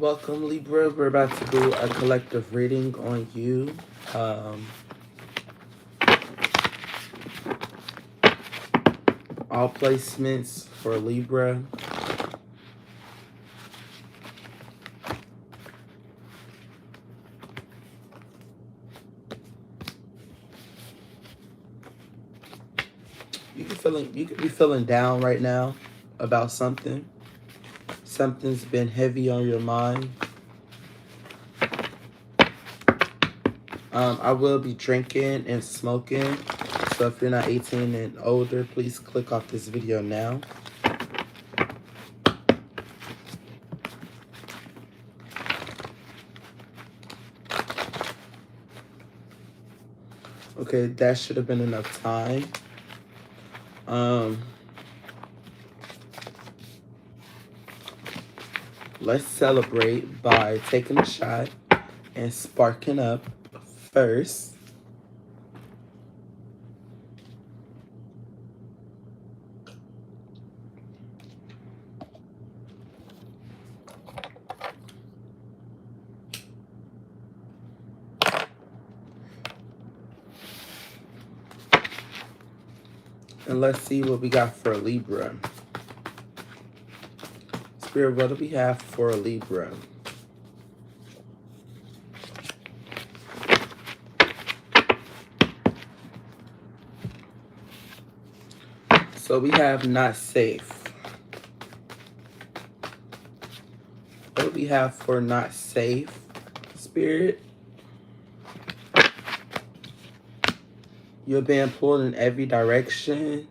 Welcome, Libra. We're about to do a collective reading on you. Um, all placements for Libra. You could be feeling down right now about something. Something's been heavy on your mind. I will be drinking and smoking. So if you're not 18 and older, please click off this video now. Okay, that should have been enough time. Let's celebrate by taking a shot and sparking up first. And let's see what we got for a Libra. Spirit, what do we have for a Libra? So we have not safe. What do we have for not safe, Spirit? You're being pulled in every direction.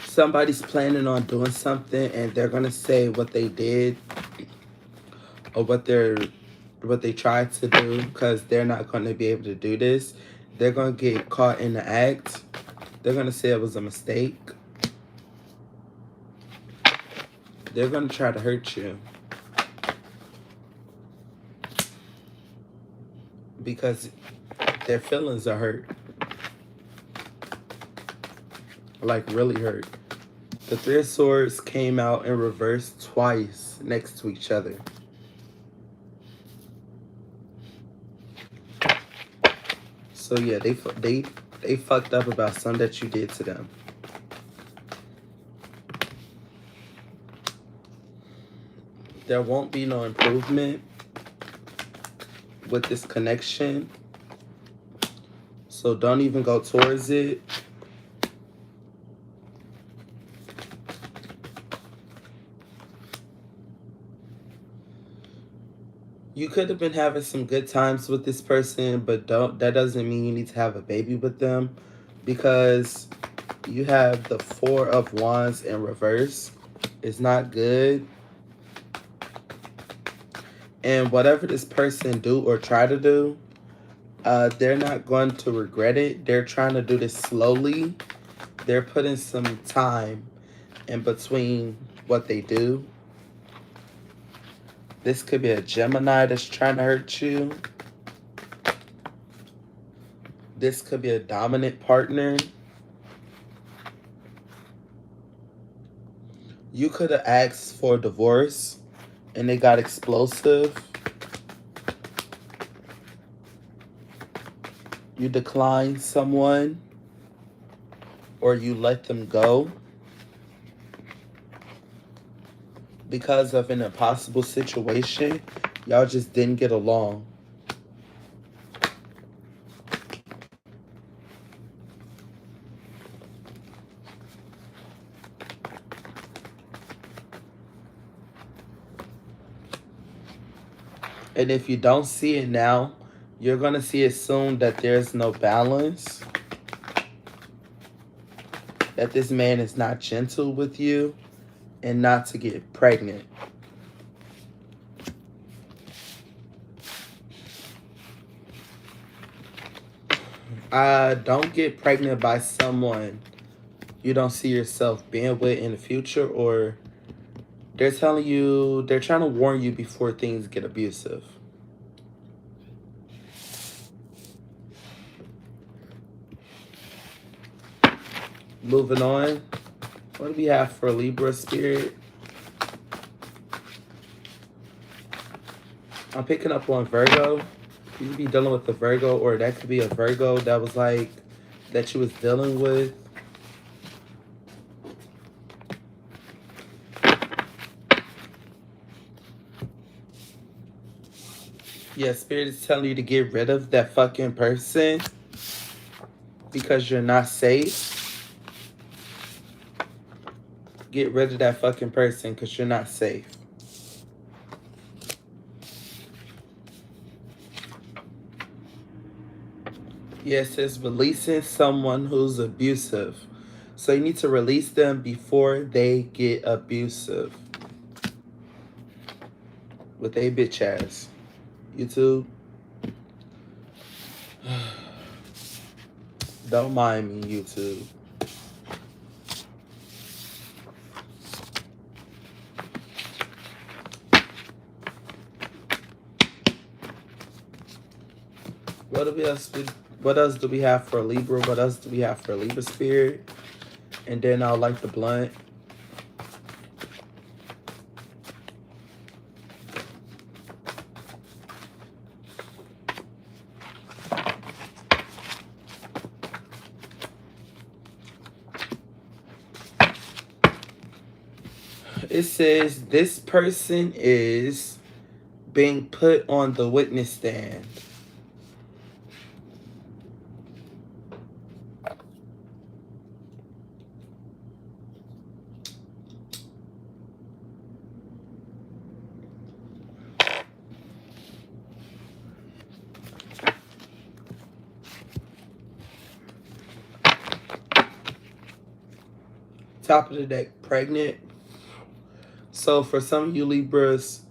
Somebody's planning on doing something and they're going to say what they did or what they tried to do because they're not going to be able to do this. They're going to get caught in the act. They're going to say it was a mistake. They're going to try to hurt you because their feelings are hurt. Like really hurt. The Three of Swords came out in reverse twice next to each other. So yeah, they fucked up about something that you did to them. There won't be no improvement with this connection. So don't even go towards it. You could have been having some good times with this person, but that doesn't mean you need to have a baby with them because you have the Four of Wands in reverse. It's not good. And whatever this person do or try to do, they're not going to regret it. They're trying to do this slowly. They're putting some time in between what they do. This could be a Gemini that's trying to hurt you. This could be a dominant partner. You could have asked for a divorce and they got explosive. You declined someone or you let them go because of an impossible situation. Y'all just didn't get along. And if you don't see it now, you're going to see it soon that there's no balance. That this man is not gentle with you and not to get pregnant. Don't get pregnant by someone you don't see yourself being with in the future, or they're telling you, they're trying to warn you before things get abusive. Moving on. What do we have for Libra spirit? I'm picking up on Virgo. You could be dealing with a Virgo, or that could be a Virgo that was like, that you was dealing with. Yeah, Spirit is telling you to get rid of that fucking person because you're not safe. Get rid of that fucking person because you're not safe. Yeah, it says releasing someone who's abusive. So you need to release them before they get abusive. With a bitch ass. YouTube. Don't mind me, YouTube. What else do we have for Libra? What else do we have for Libra spirit? And then I'll light the blunt. It says this person is being put on the witness stand. Top of the deck, pregnant. So for some of you Libras,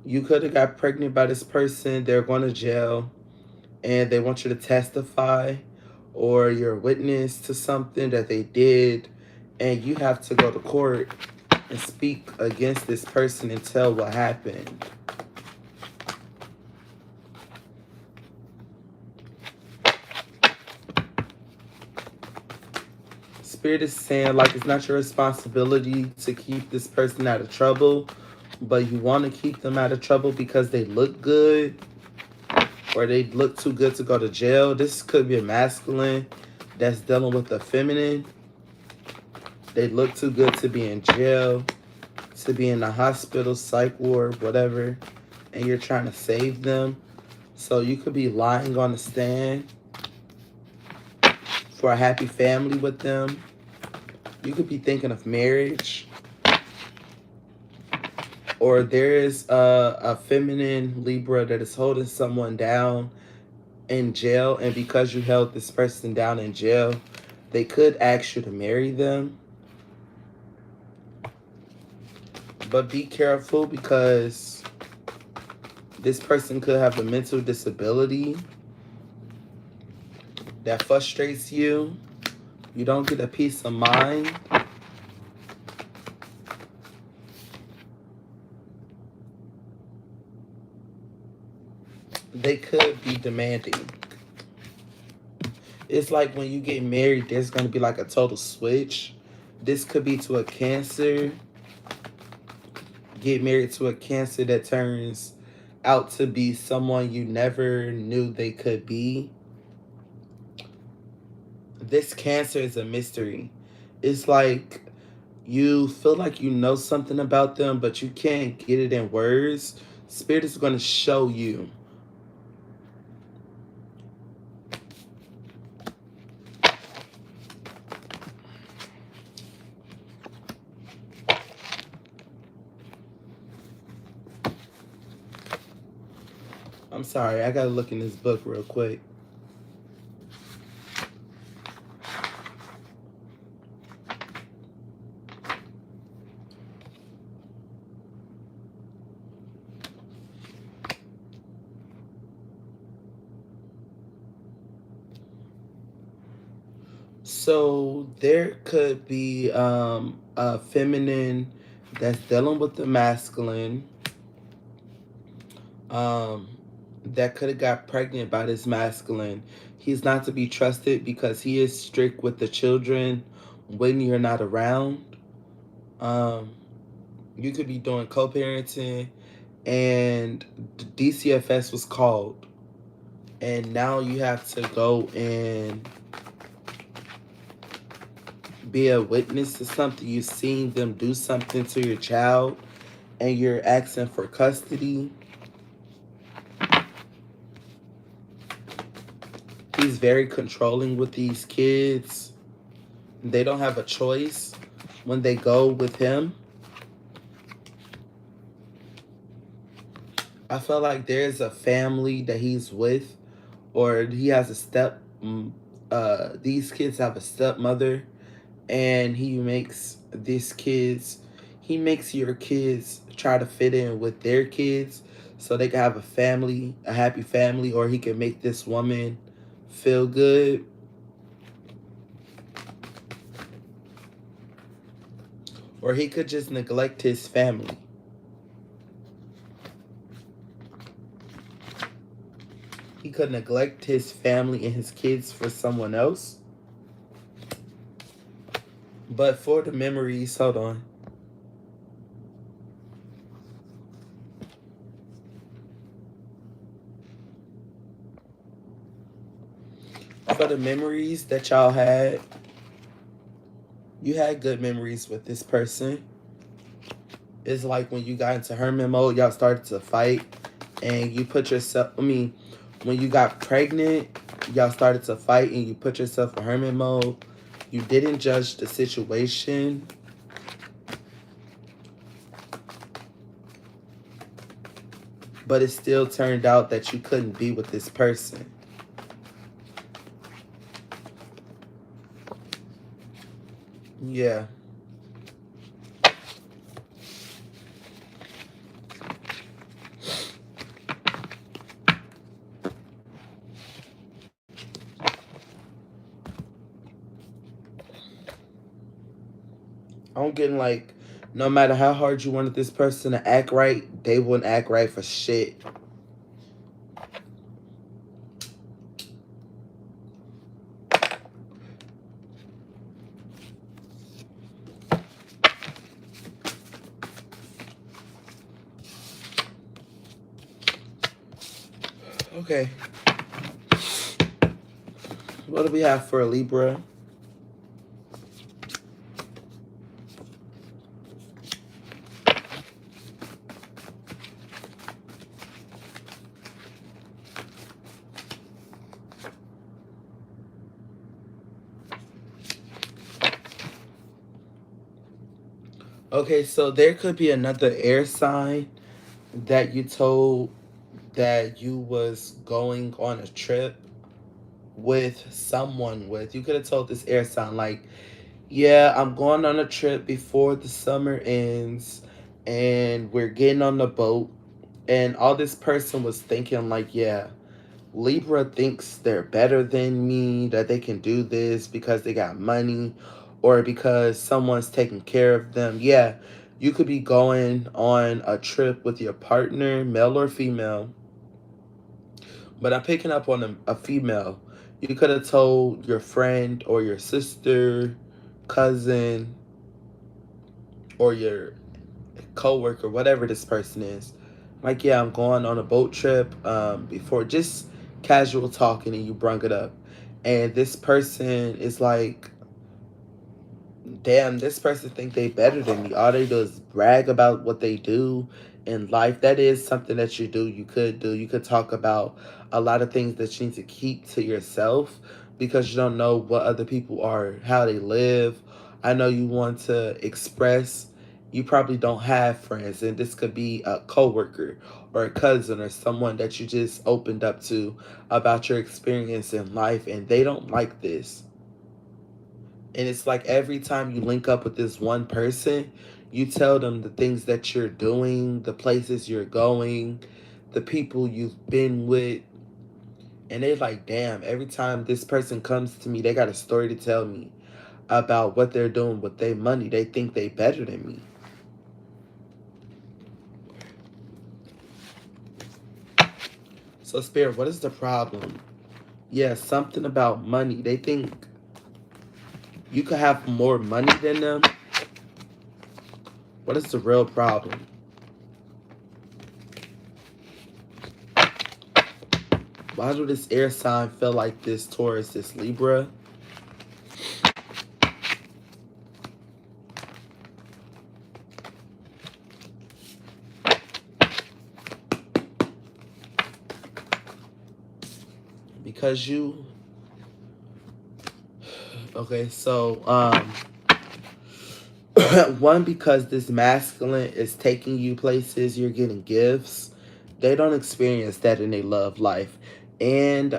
you could have got pregnant by this person. They're going to jail and they want you to testify, or you're a witness to something that they did, and you have to go to court and speak against this person and tell what happened. Spirit is saying like it's not your responsibility to keep this person out of trouble, but you want to keep them out of trouble because they look good, or they look too good to go to jail. This could be a masculine that's dealing with a feminine. They look too good to be in jail, to be in the hospital, psych ward, whatever, and you're trying to save them. So you could be lying on the stand for a happy family with them. You could be thinking of marriage. Or there is a feminine Libra that is holding someone down in jail, and because you held this person down in jail, they could ask you to marry them. But be careful because this person could have a mental disability that frustrates you. You don't get a peace of mind. They could be demanding. It's like when you get married, there's going to be like a total switch. This could be to a Cancer. Get married to a Cancer that turns out to be someone you never knew they could be. This Cancer is a mystery. It's like you feel like you know something about them, but you can't get it in words. Spirit is going to show you. I'm sorry, I gotta look in this book real quick. So there could be a feminine that's dealing with the masculine, that could have got pregnant by this masculine. He's not to be trusted because he is strict with the children, when you're not around. Um, you could be doing co-parenting, and DCFS was called, and now you have to go and be a witness to something. You've seen them do something to your child, and you're asking for custody. He's very controlling with these kids. They don't have a choice when they go with him. I feel like there's a family that he's with, or he has a these kids have a stepmother, and he makes your kids try to fit in with their kids so they can have a family, a happy family, or he can make this woman feel good. Or he could just neglect his family. He could neglect his family and his kids for someone else. But for the memories, hold on. For the memories that y'all had, you had good memories with this person. It's like when you got into hermit mode, y'all started to fight, and you put yourself, when you got pregnant, y'all started to fight and you put yourself in hermit mode. You didn't judge the situation. But it still turned out that you couldn't be with this person. Yeah. I'm getting like, no matter how hard you wanted this person to act right, they wouldn't act right for shit. Okay. What do we have for a Libra? Okay, so there could be another air sign that you told that you was going on a trip with someone with. You could have told this air sign like, yeah, I'm going on a trip before the summer ends, and we're getting on the boat. And all this person was thinking like, yeah, Libra thinks they're better than me, that they can do this because they got money or because someone's taking care of them. Yeah, you could be going on a trip with your partner, male or female, but I'm picking up on a female. You could have told your friend or your sister, cousin, or your coworker, whatever this person is. Like, yeah, I'm going on a boat trip. Before just casual talking, and you brung it up, and this person is like, damn, this person think they better than me. All they do is brag about what they do in life. That is something that you do. You could do. You could talk about a lot of things that you need to keep to yourself because you don't know what other people are, how they live. I know you want to express. You probably don't have friends, and this could be a coworker or a cousin or someone that you just opened up to about your experience in life, and they don't like this. And it's like every time you link up with this one person, you tell them the things that you're doing, the places you're going, the people you've been with. And they're like, damn, every time this person comes to me, they got a story to tell me about what they're doing with their money. They think they better than me. So, Spirit, what is the problem? Yeah, something about money. They think You could have more money than them. What is the real problem? Why do this air sign feel like this Taurus, this Libra? Because you... Okay, so, one, because this masculine is taking you places, you're getting gifts. They don't experience that in their love life. And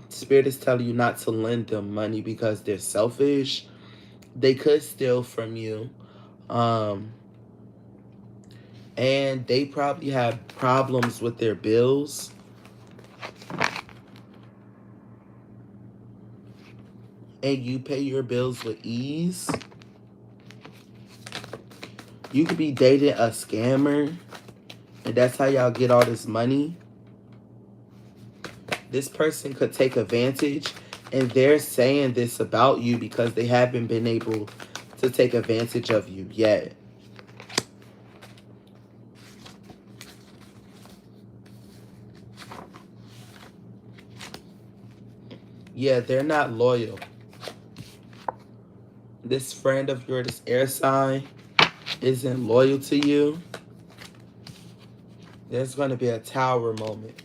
Spirit is telling you not to lend them money because they're selfish. They could steal from you. And they probably have problems with their bills. And you pay your bills with ease. You could be dating a scammer, and that's how y'all get all this money. This person could take advantage, and they're saying this about you because they haven't been able to take advantage of you yet. Yeah, they're not loyal. This friend of yours, this air sign, isn't loyal to you. There's going to be a tower moment.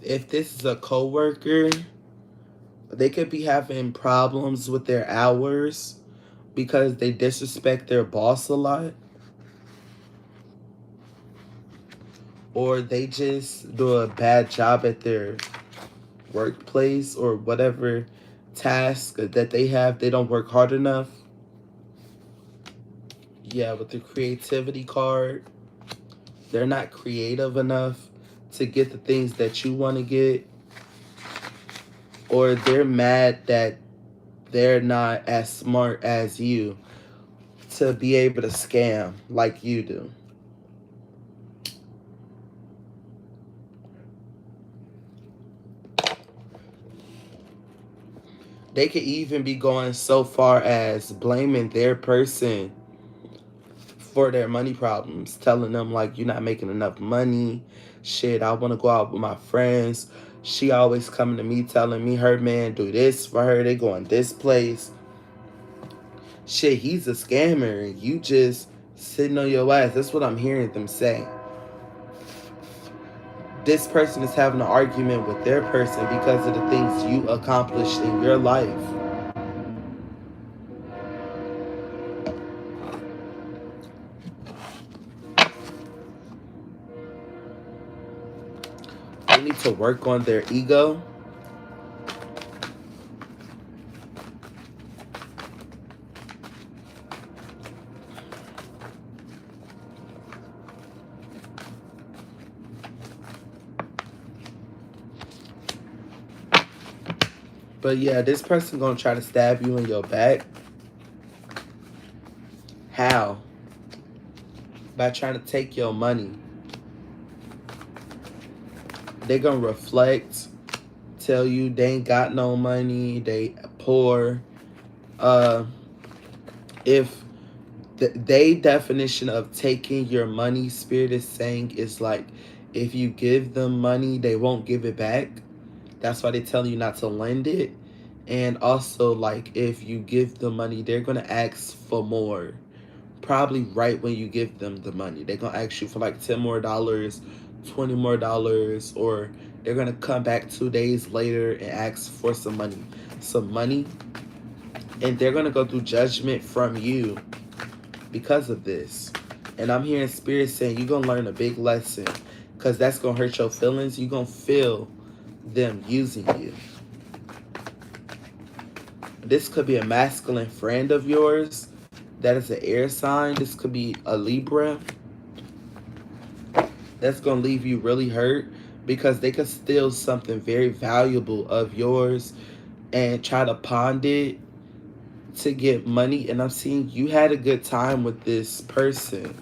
If this is a coworker, they could be having problems with their hours because they disrespect their boss a lot. Or they just do a bad job at their workplace or whatever task that they have. They don't work hard enough. Yeah, with the creativity card, they're not creative enough to get the things that you want to get. Or they're mad that they're not as smart as you to be able to scam like you do. They could even be going so far as blaming their person for their money problems, telling them like, you're not making enough money. Shit, I want to go out with my friends. She always coming to me telling me her man do this for her. They going this place. Shit, he's a scammer and you just sitting on your ass. That's what I'm hearing them say. This person is having an argument with their person because of the things you accomplished in your life. They need to work on their ego. But yeah, this person gonna try to stab you in your back. How? By trying to take your money. They gonna reflect, tell you they ain't got no money, they poor. If they definition of taking your money, Spirit is saying, is like, if you give them money, they won't give it back. That's why they tell you not to lend it. And also, like, if you give them money, they're going to ask for more. Probably right when you give them the money. They're going to ask you for like $10 more, $20 more, or they're going to come back 2 days later and ask for some money. And they're going to go through judgment from you because of this. And I'm hearing Spirit saying you're going to learn a big lesson because that's going to hurt your feelings. You're going to feel them using you. This could be a masculine friend of yours that is an air sign. This could be a Libra. That's going to leave you really hurt because they could steal something very valuable of yours and try to pawn it to get money. And I'm seeing you had a good time with this person.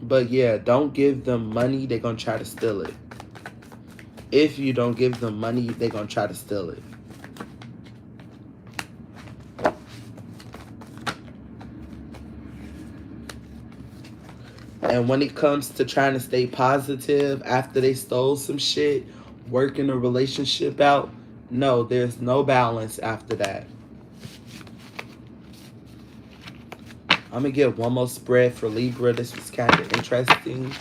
But yeah, don't give them money. They're going to try to steal it. If you don't give them money, they're going to try to steal it. And when it comes to trying to stay positive after they stole some shit, working a relationship out, no, there's no balance after that. I'm going to get one more spread for Libra. This was kind of interesting.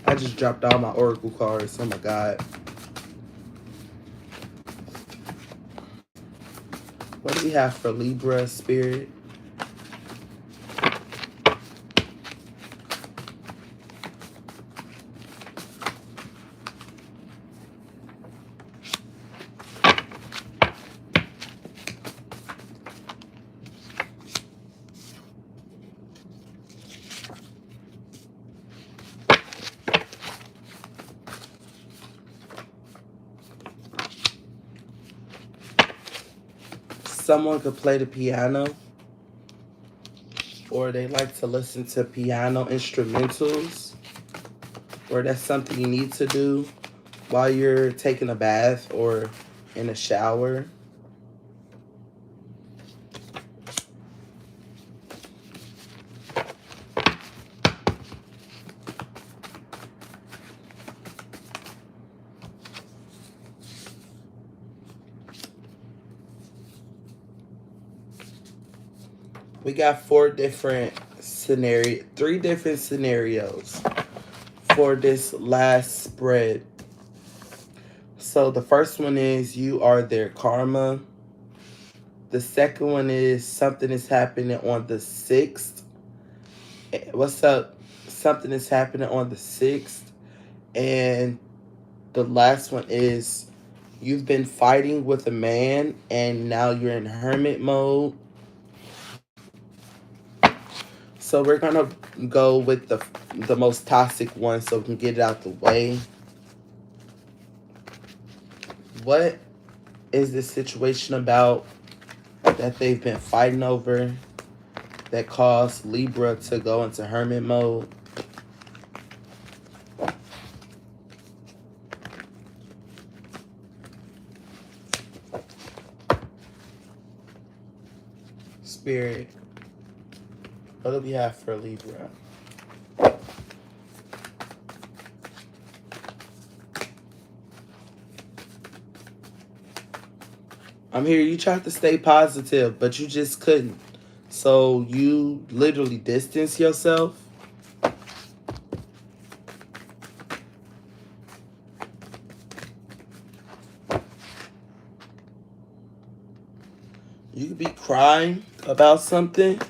I just dropped all my oracle cards. Oh my God. What do we have for Libra, Spirit? Someone could play the piano, or they like to listen to piano instrumentals, or that's something you need to do while you're taking a bath or in a shower. We got three different scenarios for this last spread. So the first one is you are their karma. The second one is something is happening on the 6th. What's up? Something is happening on the 6th. And the last one is you've been fighting with a man and now you're in hermit mode. So we're going to go with the most toxic one so we can get it out the way. What is this situation about that they've been fighting over that caused Libra to go into hermit mode? Spirit, what do we have for Libra? I'm here. You tried to stay positive, but you just couldn't. So you literally distance yourself. You could be crying about something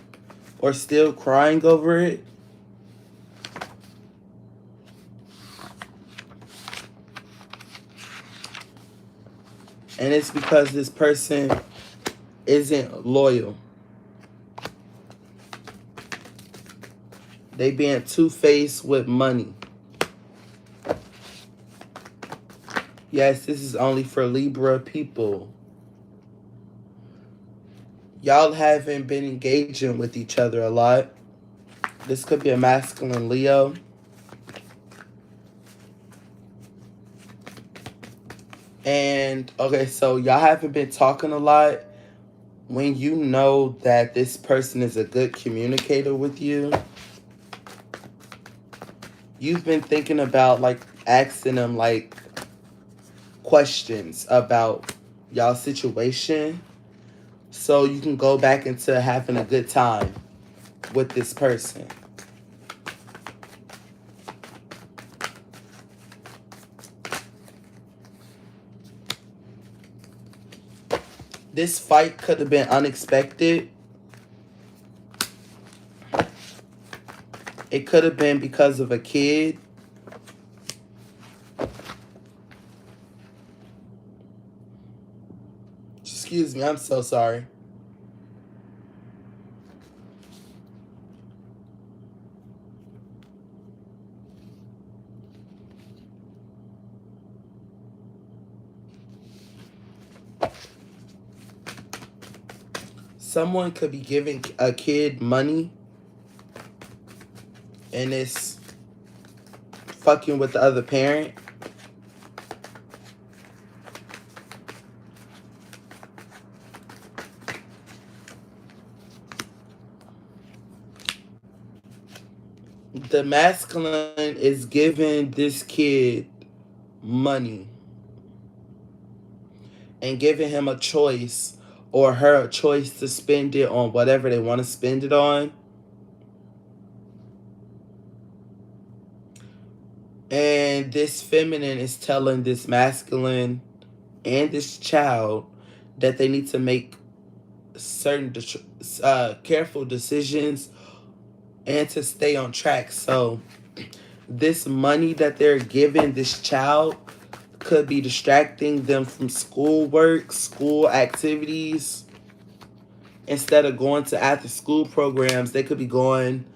or still crying over it. And it's because this person isn't loyal. They being two-faced with money. Yes, this is only for Libra people. Y'all haven't been engaging with each other a lot. This could be a masculine Leo. And, okay, so y'all haven't been talking a lot. When you know that this person is a good communicator with you, you've been thinking about, like, asking them, like, questions about y'all situation. so you can go back into having a good time with this person. This fight could have been unexpected. It could have been because of a kid. Excuse me, I'm so sorry. Someone could be giving a kid money and it's fucking with the other parent. The masculine is giving this kid money and giving him a choice or her a choice to spend it on whatever they want to spend it on. And this feminine is telling this masculine and this child that they need to make certain careful decisions and to stay on track. So this money that they're giving this child could be distracting them from schoolwork, school activities. Instead of going to after school programs, they could be going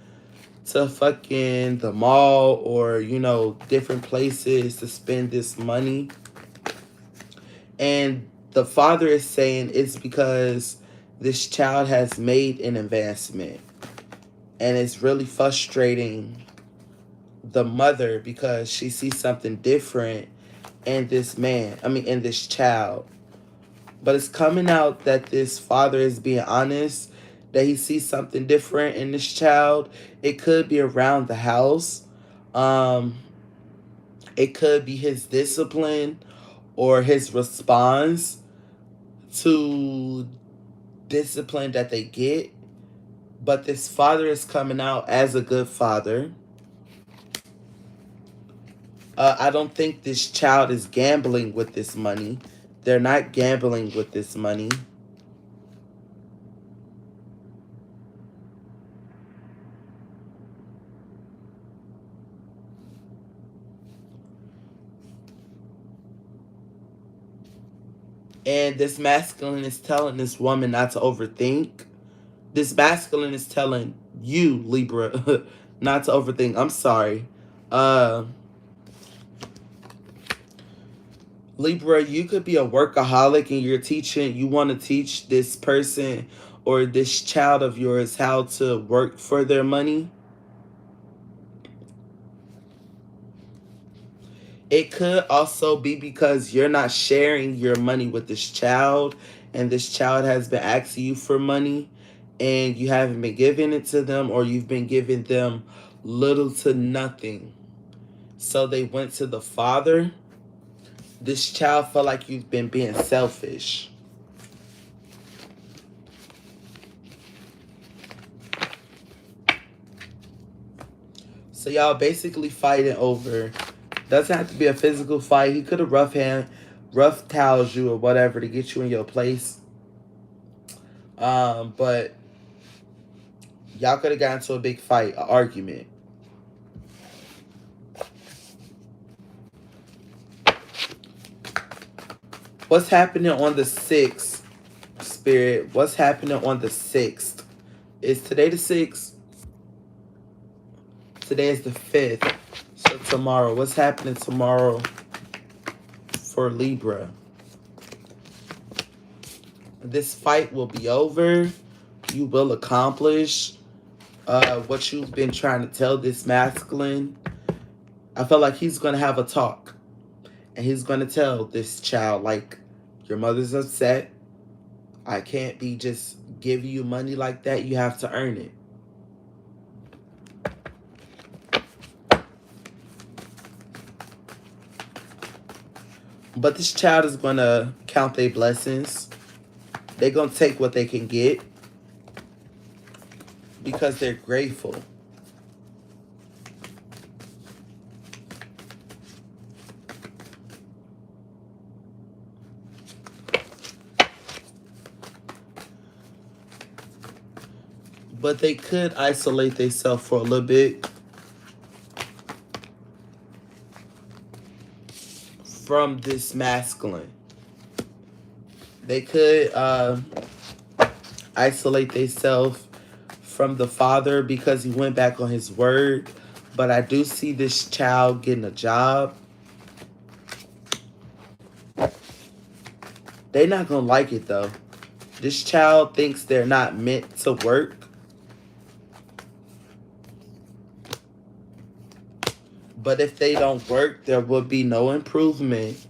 to fucking the mall or, different places to spend this money. And the father is saying it's because this child has made an advancement. And it's really frustrating the mother because she sees something different in this man. In this child. But it's coming out that this father is being honest, that he sees something different in this child. It could be around the house. It could be his discipline or his response to discipline that they get. But this father is coming out as a good father. I don't think this child is gambling with this money. They're not gambling with this money. And this masculine is telling this woman not to overthink. This masculine is telling you, Libra, not to overthink. I'm sorry. Libra, you could be a workaholic and you want to teach this person or this child of yours how to work for their money. It could also be because you're not sharing your money with this child and this child has been asking you for money and you haven't been giving it to them, or you've been giving them little to nothing. So they went to the father. This child felt like you've been being selfish. So y'all basically fighting over. Doesn't have to be a physical fight. He could have rough towels you or whatever to get you in your place. But y'all could have gotten into a big fight, an argument. What's happening on the 6th, Spirit? What's happening on the 6th? Is today the 6th? Today is the 5th. So tomorrow. What's happening tomorrow for Libra? This fight will be over. You will accomplish what you've been trying to tell this masculine. I feel like he's going to have a talk. And he's going to tell this child, like, your mother's upset. I can't be just giving you money like that. You have to earn it. But this child is going to count their blessings. They're going to take what they can get because they're grateful. But they could isolate themselves for a little bit from this masculine. They could isolate themselves from the father because he went back on his word. But I do see this child getting a job. They're not going to like it though. This child thinks they're not meant to work. But if they don't work, there will be no improvement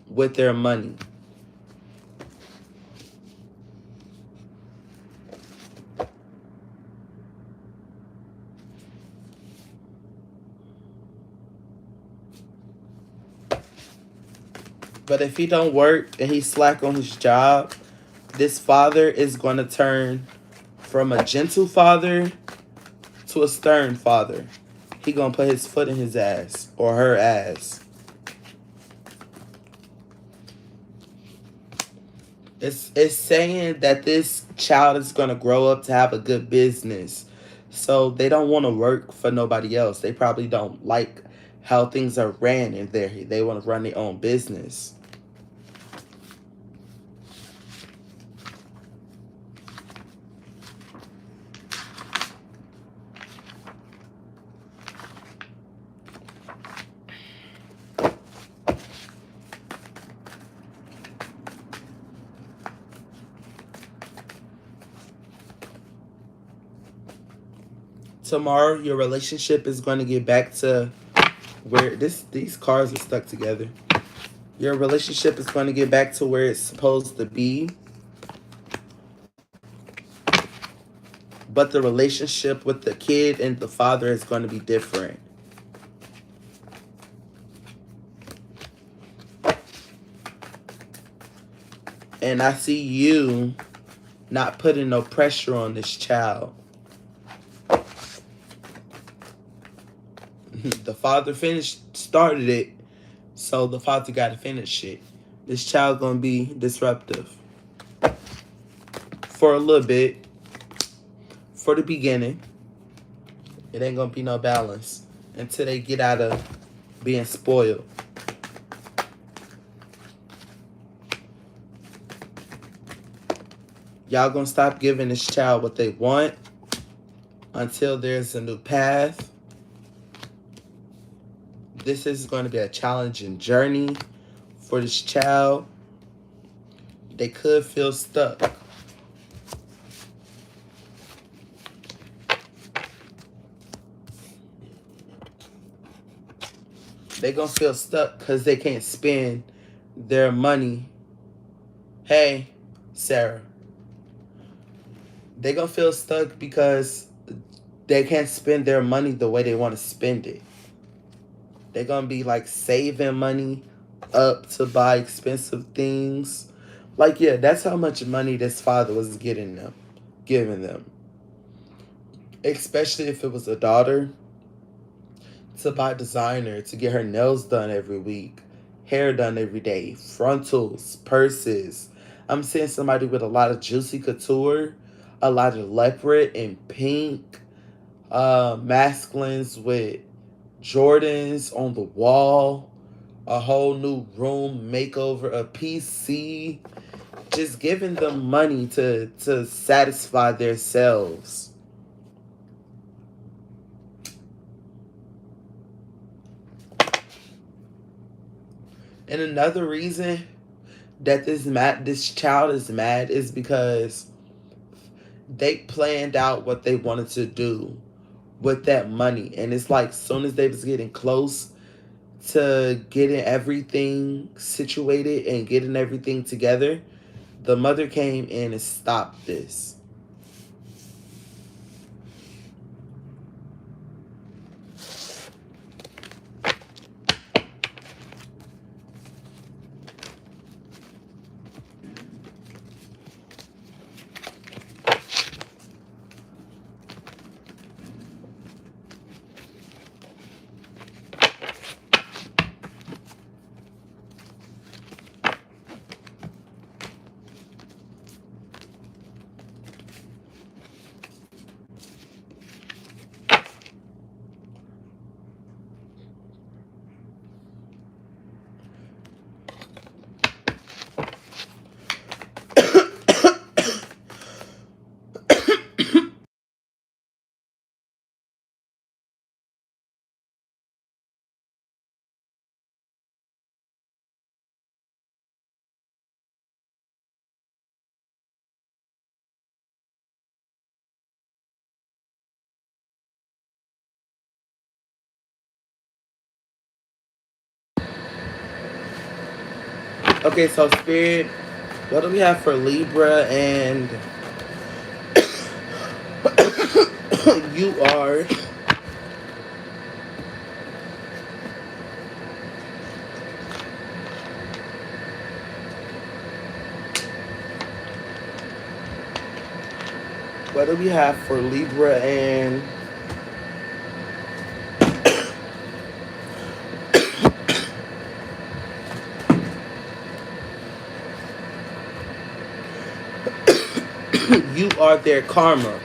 with their money. But if he don't work and he slack on his job, this father is going to turn from a gentle father to a stern father. He going to put his foot in his ass or her ass. It's saying that this child is going to grow up to have a good business. So they don't want to work for nobody else. They probably don't like how things are ran in there. They want to run their own business. Tomorrow, your relationship is going to get back to where these cards are stuck together. Your relationship is going to get back to where it's supposed to be. But the relationship with the kid and the father is going to be different. And I see you not putting no pressure on this child. The father started it, so the father got to finish it. This child going to be disruptive. For a little bit. For the beginning. It ain't going to be no balance until they get out of being spoiled. Y'all going to stop giving this child what they want until there's a new path. This is going to be a challenging journey for this child. They could feel stuck. They're going to feel stuck because they can't spend their money. Hey, Sarah. They're going to feel stuck because they can't spend their money the way they want to spend it. They're going to be like saving money up to buy expensive things. Like, yeah, that's how much money this father was giving them. Especially if it was a daughter. To buy designer, to get her nails done every week, hair done every day, frontals, purses. I'm seeing somebody with a lot of juicy couture, a lot of leopard and pink, masculines with Jordans on the wall, a whole new room makeover, a PC, just giving them money to satisfy themselves. And another reason that this child is mad is because they planned out what they wanted to do with that money. And it's like soon as they was getting close to getting everything situated and getting everything together, the mother came in and stopped this. Okay, so Spirit, what do we have for Libra and you are? What do we have for Libra and you are their karma?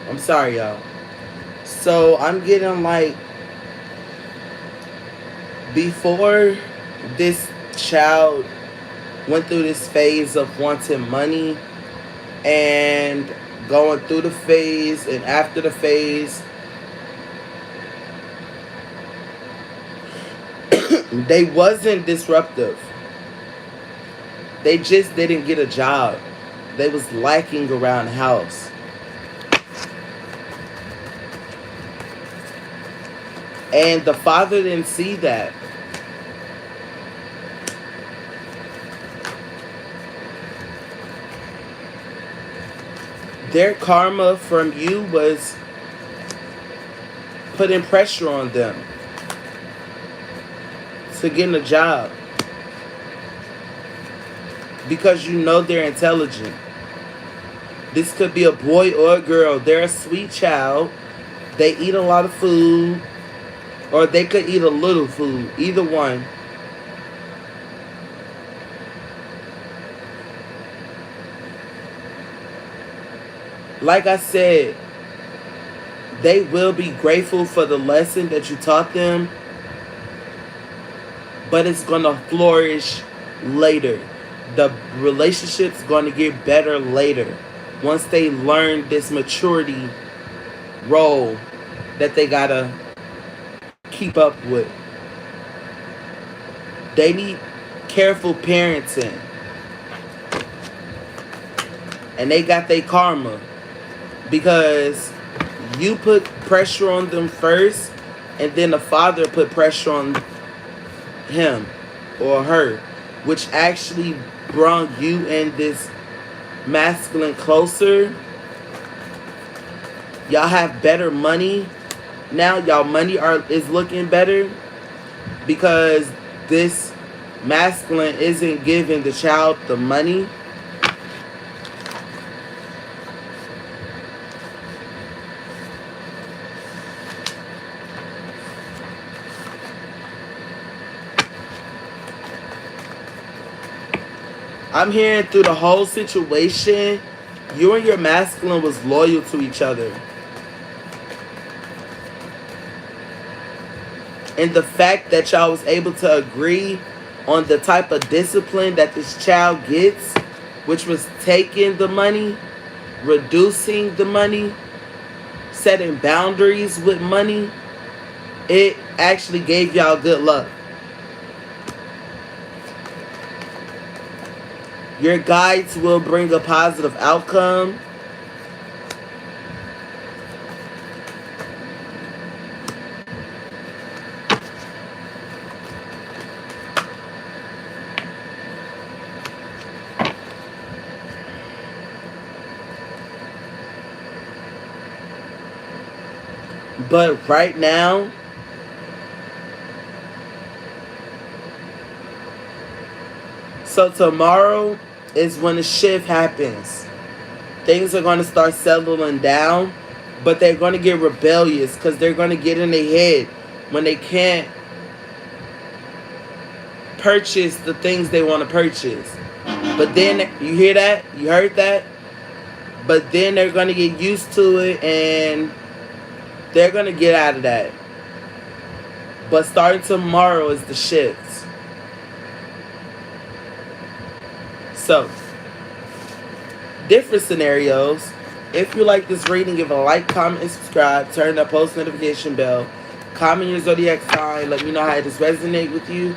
I'm sorry, y'all. So I'm getting like before this child went through this phase of wanting money and going through the phase and after the phase, they wasn't disruptive. They just didn't get a job. They was lacking around the house. And the father didn't see that. Their karma from you was putting pressure on them to get a job. Because you know they're intelligent. This could be a boy or a girl. They're a sweet child. They eat a lot of food. Or they could eat a little food. Either one. Like I said, they will be grateful for the lesson that you taught them. But it's going to flourish later. The relationship's going to get better later. Once they learn this maturity role that they got to keep up with. They need careful parenting. And they got their karma. Because you put pressure on them first. And then the father put pressure on him or her. Which actually brought you and this masculine closer. Y'all have better money. Now y'all money is looking better. Because this masculine isn't giving the child the money. I'm hearing through the whole situation, you and your masculine was loyal to each other. And the fact that y'all was able to agree on the type of discipline that this child gets, which was taking the money, reducing the money, setting boundaries with money, it actually gave y'all good luck. Your guides will bring a positive outcome. But right now, so tomorrow is when the shift happens. Things are going to start settling down, but they're going to get rebellious because they're going to get in their head when they can't purchase the things they want to purchase. But then, you hear that? You heard that? But then they're going to get used to it and they're going to get out of that. But starting tomorrow is the shift. So, different scenarios. If you like this reading, give a like, comment, and subscribe. Turn the post notification bell. Comment your zodiac sign. Let me know how this resonate with you.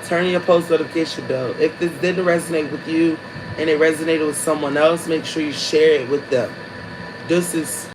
Turn your post notification bell. If this didn't resonate with you and it resonated with someone else, make sure you share it with them. This is